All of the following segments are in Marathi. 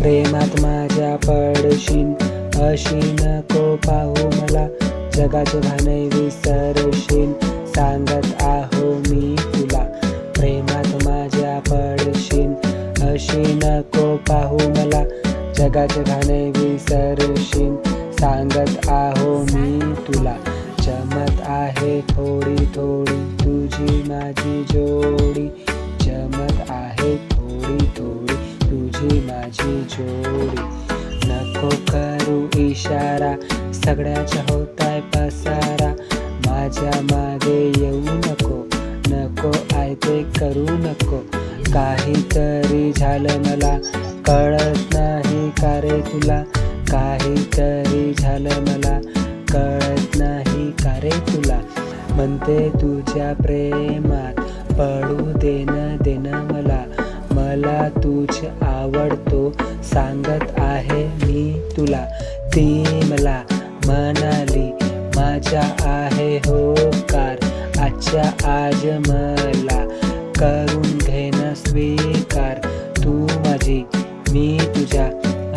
प्रेमात माझ्या पडशीन, अशी नको पाहू मला, जगाचे भाने विसरशीन, सांगत आहो मी तुला. प्रेमात माझ्या पडशीन, अशी नको पाहू मला, जगाचे भाने विसरशीन, सांगत आहो मी तुला. जमत आहे थोडी थोडी तुझी माझी जोडी, जमत आहे थोडी थोडी तुझी माझी जोडी. नको करू इशारा, सगळ्याच्या होताय पसारा, माझ्या मागे येऊ नको, नको आहे ते करू नको. काहीतरी झालं मला, कळत नाही का रे तुला, काहीतरी झालं मला, कळत नाही का रे तुला. म्हणते तुझ्या प्रेमात पडू देन मला, मला तुझ आवडतो, सांगत आहे मी तुला. ती मला म्हणाली माझ्या आहे होकार, आजच्या आज मला करून घेणं स्वीकार. तू माझी मी तुझ्या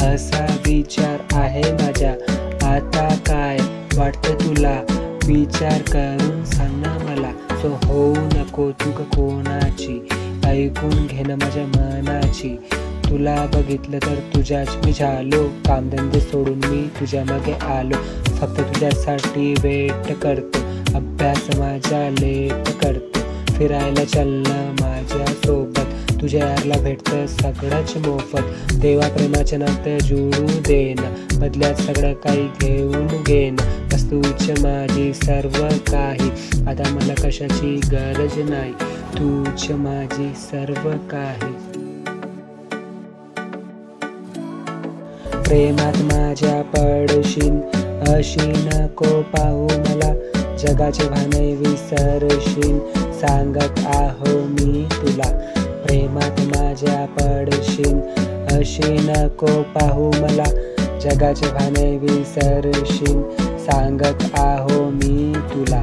असा विचार आहे माझ्या. आता काय वाटतं तुला, विचार करून सांग ना मला. सो होऊ नको चूक कोणाची, ऐकून घेणं माझ्या मनाची. तुला बघितलं तर तुझ्याच मी झालो, कामधंदे सोडून मी तुझ्या मागे आलो. फक्त तुझ्यासाठी वेट करतो, अभ्यास माझ्या लेट करतो, फिरायला चालणं माझ्या सोबत, तुझ्या यारला भेटतं सगळंच मोफत. देवा प्रेमाच्या नातं जुळू देणं, बदल्यात सगळं काही घेऊन घेणं, बस तूच माझी सर्व काही, आता मला कशाची गरज नाही, तूच माझी सर्व काही. प्रेमात माझ्या पडशीन, अशी नको पाहू मला, जगाचे भाने विसरशीन, सांगत आहो मी तुला. प्रेमात माझ्या पडशीन, अशी नको पाहू मला, जगाचे भाने विसरशीन, सांगत आहो मी तुला.